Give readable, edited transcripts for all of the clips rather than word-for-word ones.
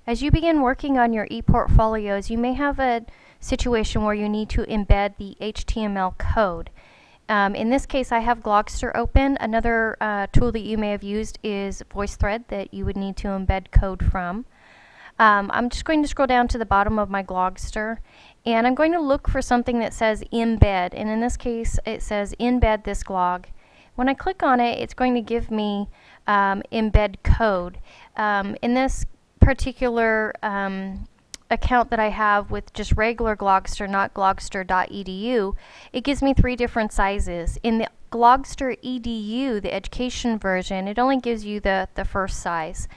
As you begin working on your e-portfolios, you may have a situation where you need to embed the HTML code. In this case, I have Glogster open. Another tool that you may have used is VoiceThread that you would need to embed code from. I'm just going to scroll down to the bottom of my Glogster, and I'm going to look for something that says Embed, and in this case it says Embed this glog. When I click on it, it's going to give me embed code. In this particular account that I have with just regular Glogster, not glogster.edu, it gives me 3 different sizes. In the Glogster EDU, the education version, it only gives you the first size.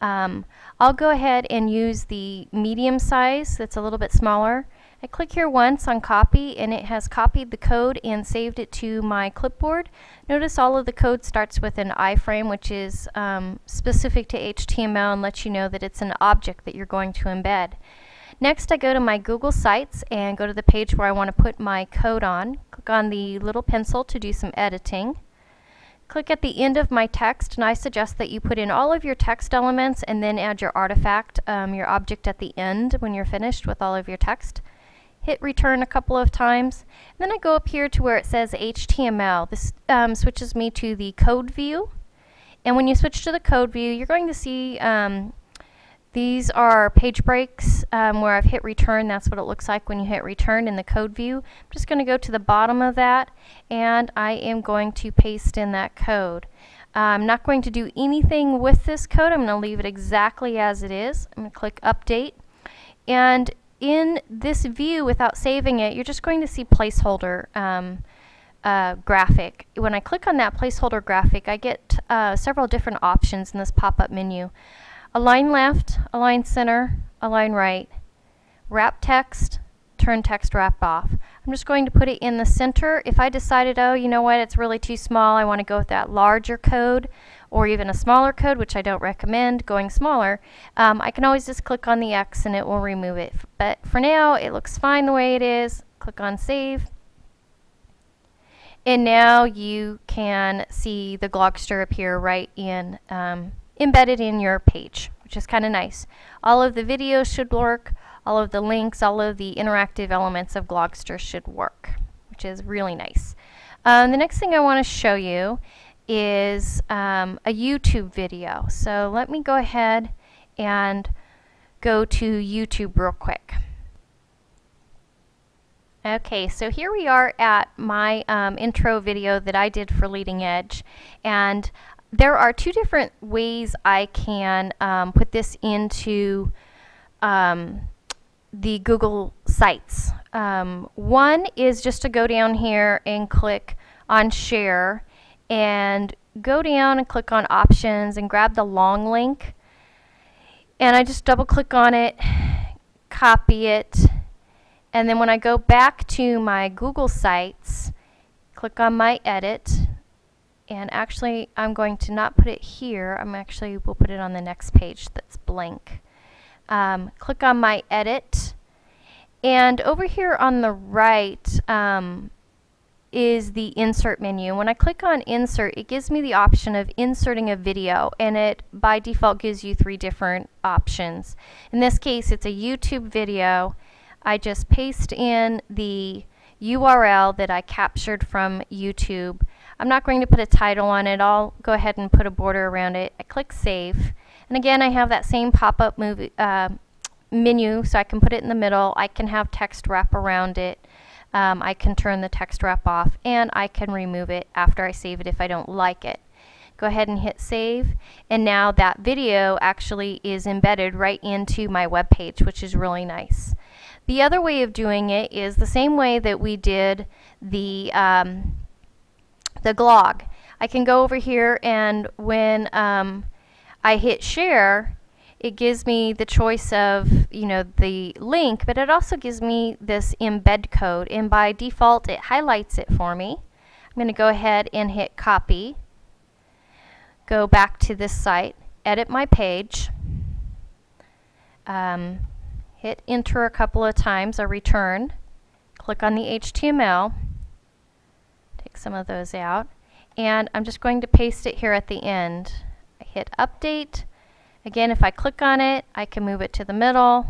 I'll go ahead and use the medium size that's a little bit smaller. I click here once on copy, and it has copied the code and saved it to my clipboard. Notice all of the code starts with an iframe, which is specific to HTML and lets you know that it's an object that you're going to embed. Next, I go to my Google Sites and go to the page where I want to put my code on. Click on the little pencil to do some editing. Click at the end of my text, and I suggest that you put in all of your text elements and then add your artifact, your object at the end when you're finished with all of your text. Hit return a couple of times, and then I go up here to where it says HTML. This switches me to the code view, and when you switch to the code view, you're going to see these are page breaks where I've hit return. That's what it looks like when you hit return in the code view. I'm just going to go to the bottom of that, and I am going to paste in that code. I'm not going to do anything with this code. I'm going to leave it exactly as it is. I'm going to click update, and in this view, without saving it, you're just going to see placeholder graphic. When I click on that placeholder graphic, I get several different options in this pop-up menu. Align left, align center, align right, wrap text, turn text wrap off. I'm just going to put it in the center. If I decided, oh, you know what, it's really too small, I want to go with that larger code or even a smaller code, which I don't recommend going smaller, I can always just click on the X and it will remove it. But for now, it looks fine the way it is. Click on Save. And now you can see the Glogster appear right in, embedded in your page, which is kind of nice. All of the videos should work. All of the links, all of the interactive elements of Glogster should work, which is really nice. The next thing I want to show you is a YouTube video. So let me go ahead and go to YouTube real quick. Okay, so here we are at my intro video that I did for Leading Edge, and there are 2 different ways I can put this into the Google Sites. One is just to go down here and click on Share, and go down and click on Options and grab the long link, and I just double click on it, copy it, and then when I go back to my Google Sites, click on my edit, and actually I'm going to not put it here, we'll put it on the next page that's blank. Click on my edit, and over here on the right is the insert menu. When I click on insert, it gives me the option of inserting a video, and it by default gives you 3 different options. In this case, it's a YouTube video. I just paste in the URL that I captured from YouTube. I'm not going to put a title on it. I'll go ahead and put a border around it. I click Save, and again I have that same pop-up menu, so I can put it in the middle. I can have text wrap around it. I can turn the text wrap off, and I can remove it after I save it if I don't like it. Go ahead and hit Save, and now that video actually is embedded right into my web page, which is really nice. The other way of doing it is the same way that we did the glog. I can go over here, and when I hit Share, it gives me the choice of, the link, but it also gives me this embed code, and by default it highlights it for me. I'm going to go ahead and hit copy, go back to this site, edit my page, hit enter a couple of times or return, click on the HTML, take some of those out, and I'm just going to paste it here at the end. I hit update, Again, if I click on it, I can move it to the middle,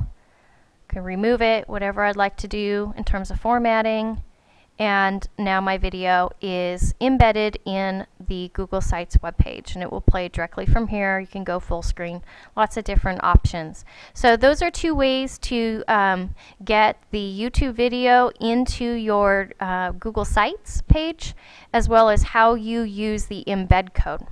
can remove it, whatever I'd like to do in terms of formatting. And now my video is embedded in the Google Sites webpage, and it will play directly from here. You can go full screen, lots of different options. So those are two ways to get the YouTube video into your Google Sites page, as well as how you use the embed code.